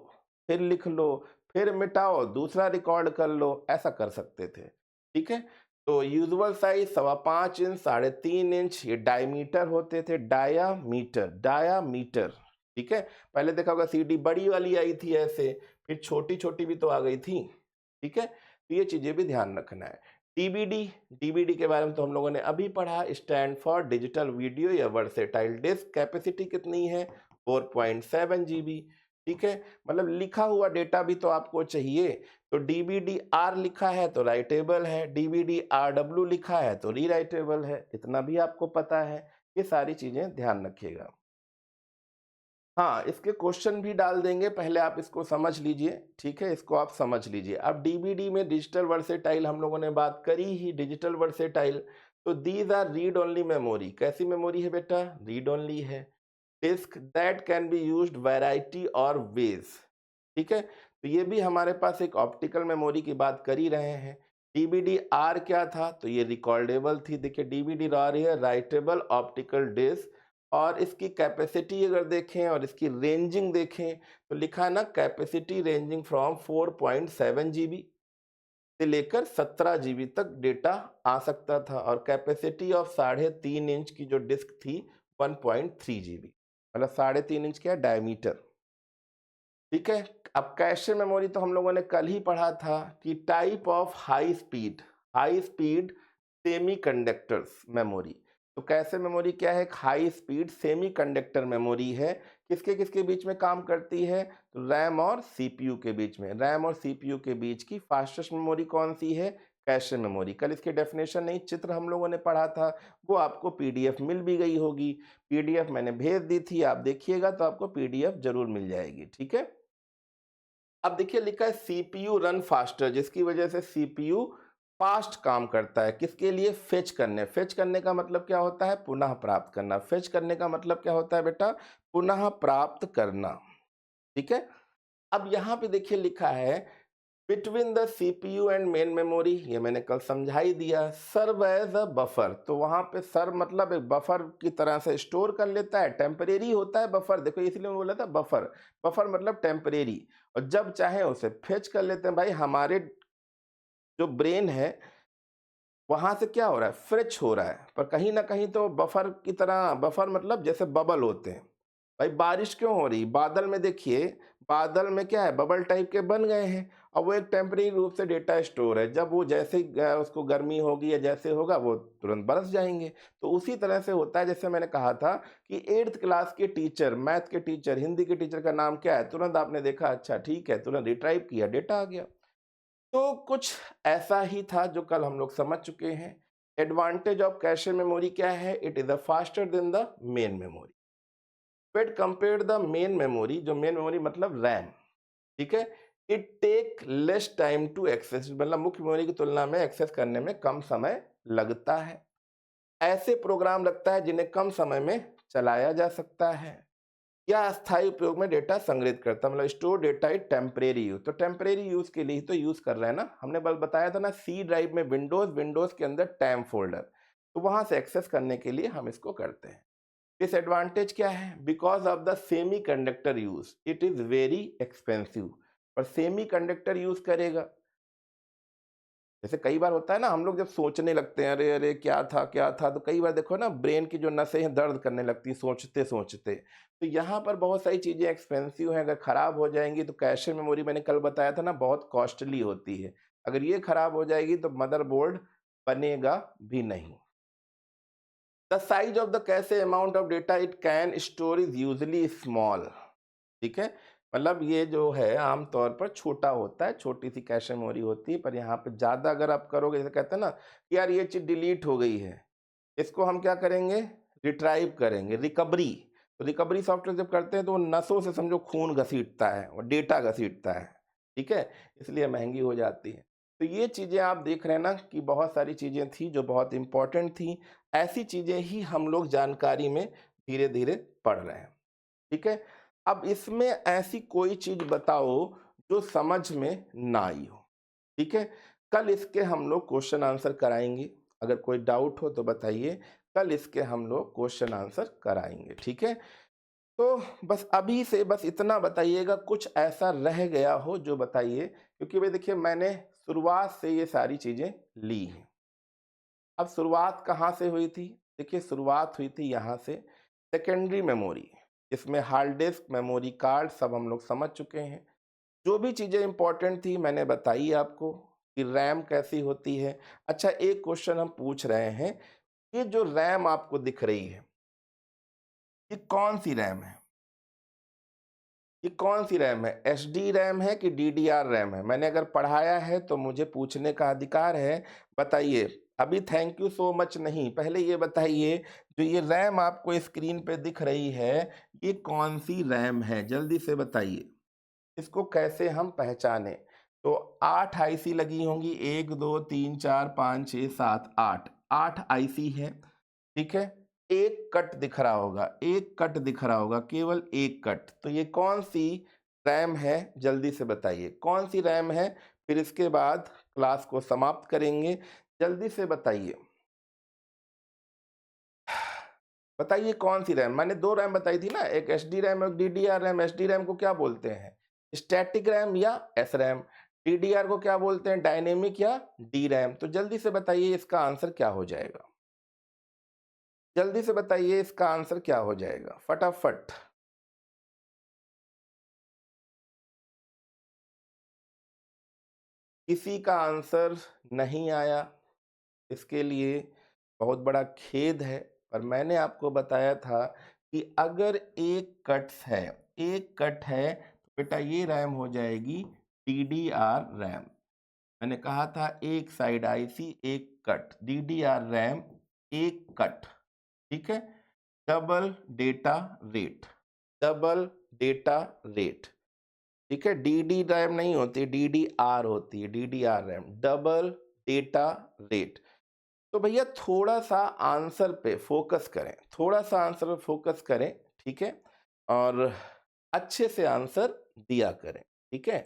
फिर लिख लो, फिर मिटाओ, दूसरा रिकॉर्ड कर लो, ऐसा कर सकते थे। ठीक है, तो यूजुअल साइज 5.25 इंच, 3.5 इंच, ये डायमीटर होते थे, डायामीटर, डायामीटर। ठीक है, पहले देखा होगा सीडी बड़ी वाली आई थी ऐसे, फिर छोटी छोटी भी तो आ गई थी। ठीक है, तो ये चीजें भी ध्यान रखना है। डीवीडी, डीवीडी के बारे में तो हम लोगों ने अभी पढ़ा, स्टैंड फॉर डिजिटल वीडियो या वर्सेटाइल डिस्क। कैपेसिटी कितनी है, 4.7 GB। ठीक है, मतलब लिखा हुआ डेटा भी तो आपको चाहिए। तो डीवीडी आर लिखा है तो राइटेबल है, डीवीडी आरडब्ल्यू लिखा है तो रीराइटेबल है, इतना भी आपको पता है। ये सारी चीजें ध्यान रखिएगा। हाँ, इसके क्वेश्चन भी डाल देंगे, पहले आप इसको समझ लीजिए। ठीक है, इसको आप समझ लीजिए। अब डीवीडी में डिजिटल वर्सेटाइल हम लोगों ने बात करी ही, डिजिटल वर्सेटाइल। तो these are read only memory. कैसी मेमोरी है बेटा, रीड ओनली है। Disc that can be used variety और वेज। ठीक है, तो ये भी हमारे पास एक ऑप्टिकल मेमोरी की बात कर ही रहे हैं। डीवीडी आर क्या था, तो ये रिकॉर्डेबल थी। देखिए डीवीडी आर है राइटेबल ऑप्टिकल डिस्क, और इसकी कैपेसिटी अगर देखें और इसकी रेंजिंग देखें तो लिखा है ना, कैपेसिटी रेंजिंग फ्रॉम 4.7 GB से लेकर 17 GB तक डेटा आ सकता था, और कैपेसिटी ऑफ 3.5 इंच की जो डिस्क थी 1.3 GB, मतलब 3.5 इंच क्या डायमीटर। ठीक है, अब कैशे मेमोरी तो हम लोगों ने कल ही पढ़ा था कि type of high speed semiconductors memory. तो कैशे मेमोरी क्या है, एक हाई स्पीड सेमीकंडक्टर मेमोरी है। किसके किसके बीच में काम करती है, तो रैम और सीपीयू के बीच में। रैम और सीपीयू के बीच की फास्टेस्ट मेमोरी कौन सी है, कैशे मेमोरी। कल इसकी डेफिनेशन नहीं, चित्र हम लोगों ने पढ़ा था, वो आपको पीडीएफ मिल भी गई होगी। पीडीएफ मैंने भेज दी थी, आप देखिएगा तो आपको पीडीएफ जरूर मिल जाएगी। ठीक है, अब देखिए लिखा है सीपीयू रन फास्टर, जिसकी वजह से सीपीयू फास्ट काम करता है। किसके लिए, फेच करने का मतलब क्या होता है, पुनः प्राप्त करना। फेच करने का मतलब क्या होता है बेटा, पुनः प्राप्त करना। ठीक है, अब यहाँ पे देखिए लिखा है between the CPU and main memory, ये मैंने कल समझा ही दिया। सर्व एज अ बफर, तो वहां पे सर्व मतलब एक बफर की तरह से स्टोर कर लेता है, टेम्परेरी होता है बफर। देखो इसलिए मैं बोला था बफर, बफर मतलब टेम्परेरी, और जब चाहे उसे फेच कर लेते हैं। भाई हमारे जो ब्रेन है वहां से क्या हो रहा है, फ्रेच हो रहा है, पर कहीं ना कहीं तो बफर की तरह, बफर मतलब जैसे बबल होते हैं। भाई बारिश क्यों हो रही, बादल में देखिए, बादल में क्या है, बबल टाइप के बन गए हैं, और वो एक टेम्परेरी रूप से डेटा स्टोर है। जब वो जैसे ही उसको गर्मी होगी या जैसे होगा वो तुरंत बरस जाएंगे। तो उसी तरह से होता है, जैसे मैंने कहा था कि 8th क्लास के टीचर, मैथ के टीचर, हिंदी के टीचर का नाम क्या है, तुरंत आपने देखा अच्छा ठीक है, तुरंत रिट्राइव किया, डेटा आ गया। तो कुछ ऐसा ही था जो कल हम लोग समझ चुके हैं। एडवांटेज ऑफ कैशे मेमोरी क्या है, it is faster than the main memory. Wait compare the main memory, जो मेन मेमोरी मतलब रैम। ठीक है, it take less time to access, मतलब मुख्य मेमोरी की तुलना में एक्सेस करने में कम समय लगता है। ऐसे प्रोग्राम लगता है जिन्हें कम समय में चलाया जा सकता है। या अस्थायी उपयोग में डेटा संग्रहित करता, मतलब store data is temporary use. तो टेम्परेरी यूज के लिए ही तो यूज कर रहे हैं ना, हमने बल बताया था ना, सी ड्राइव में विंडोज के अंदर टैम फोल्डर, तो वहां से एक्सेस करने के लिए हम इसको करते हैं। डिसएडवांटेज क्या है, because of the semi conductor use it is very expensive. और सेमी कंडक्टर यूज करेगा, जैसे कई बार होता है ना, हम लोग जब सोचने लगते हैं अरे अरे क्या था क्या था, तो कई बार देखो ना ब्रेन की जो नसें हैं दर्द करने लगती हैं सोचते सोचते। तो यहाँ पर बहुत सारी चीज़ें एक्सपेंसिव हैं, अगर ख़राब हो जाएंगी तो कैशे मेमोरी मैंने कल बताया था ना बहुत कॉस्टली होती है। अगर ये खराब हो जाएगी तो मदरबोर्ड बनेगा भी नहीं। The size of the cache amount of data it can store is usually small. ठीक है, मतलब ये जो है आमतौर पर छोटा होता है, छोटी सी कैशे मेमोरी होती है, पर यहाँ पे ज़्यादा अगर आप करोगे, जैसे कहते हैं ना कि यार ये चीज़ डिलीट हो गई है, इसको हम क्या करेंगे, रिट्राइव करेंगे, रिकवरी। तो रिकवरी सॉफ्टवेयर जब करते हैं तो वो नसों से समझो खून घसीटता है और डेटा घसीटता है। ठीक है, इसलिए महंगी हो जाती है। तो ये चीज़ें आप देख रहे हैं ना कि बहुत सारी चीज़ें थी जो बहुत इम्पोर्टेंट थी। ऐसी चीज़ें ही हम लोग जानकारी में धीरे-धीरे पढ़ रहे हैं, ठीक है? अब इसमें ऐसी कोई चीज़ बताओ जो समझ में ना आई हो, ठीक है? कल इसके हम लोग क्वेश्चन आंसर कराएँगे, अगर कोई डाउट हो तो बताइए, कल इसके हम लोग क्वेश्चन आंसर कराएँगे, ठीक है? तो बस अभी से बस इतना बताइएगा, कुछ ऐसा रह गया हो जो बताइए, क्योंकि भाई देखिए मैंने शुरुआत से ये सारी चीज़ें ली हैं। अब शुरुआत कहाँ से हुई थी? देखिए शुरुआत हुई थी यहाँ से, सेकेंडरी मेमोरी, इसमें हार्ड डिस्क, मेमोरी कार्ड सब हम लोग समझ चुके हैं। जो भी चीज़ें इम्पोर्टेंट थी मैंने बताई आपको कि रैम कैसी होती है। अच्छा, एक क्वेश्चन हम पूछ रहे हैं, ये जो रैम आपको दिख रही है, ये कौन-सी रैम है? ये कौन-सी रैम है? एसडी रैम है कि डीडीआर रैम है? मैंने अगर पढ़ाया है तो मुझे पूछने का अधिकार है, बताइए। अभी थैंक यू सो मच नहीं, पहले ये बताइए, जो ये रैम आपको स्क्रीन पे दिख रही है, ये कौन-सी रैम है? जल्दी से बताइए। इसको कैसे हम पहचानें? तो 8 आईसी लगी होंगी, 1, 2, 3, 4, 5, 6, 7, 8, 8 आईसी है, ठीक है? एक कट दिख रहा होगा, एक कट दिख रहा होगा, केवल एक कट। तो ये कौन-सी रैम है? जल्दी से बताइए, कौन-सी रैम है? फिर इसके बाद क्लास को समाप्त करेंगे। जल्दी से बताइए। बताइए कौन-सी रैम? मैंने 2 रैम बताई थी ना, एक एसडी रैम और डीडीआर रैम। एसडी रैम को क्या बोलते हैं? स्टैटिक रैम या एसरैम। डीडीआर को क्या बोलते हैं? डायनेमिक या डीरैम। तो जल्दी से बताइए इसका आंसर क्या हो जाएगा? जल्दी से बताइए इसका आंसर क्या हो जाएगा? फटाफट। किसी का आंसर नहीं आया, इसके लिए बहुत बड़ा खेद है, पर मैंने आपको बताया था कि अगर एक कट्स है, एक कट है, तो बेटा ये रैम हो जाएगी डीडीआर रैम। मैंने कहा था एक साइड आईसी एक कट, डीडीआर रैम एक कट, ठीक है? Double data rate, double data rate, ठीक है? डीडी रैम नहीं होती, डीडीआर होती है, DDR RAM, double data rate. तो भैया थोड़ा-सा आंसर पे फ़ोकस करें, थोड़ा-सा आंसर पे फ़ोकस करें, ठीक है? और अच्छे से आंसर दिया करें, ठीक है?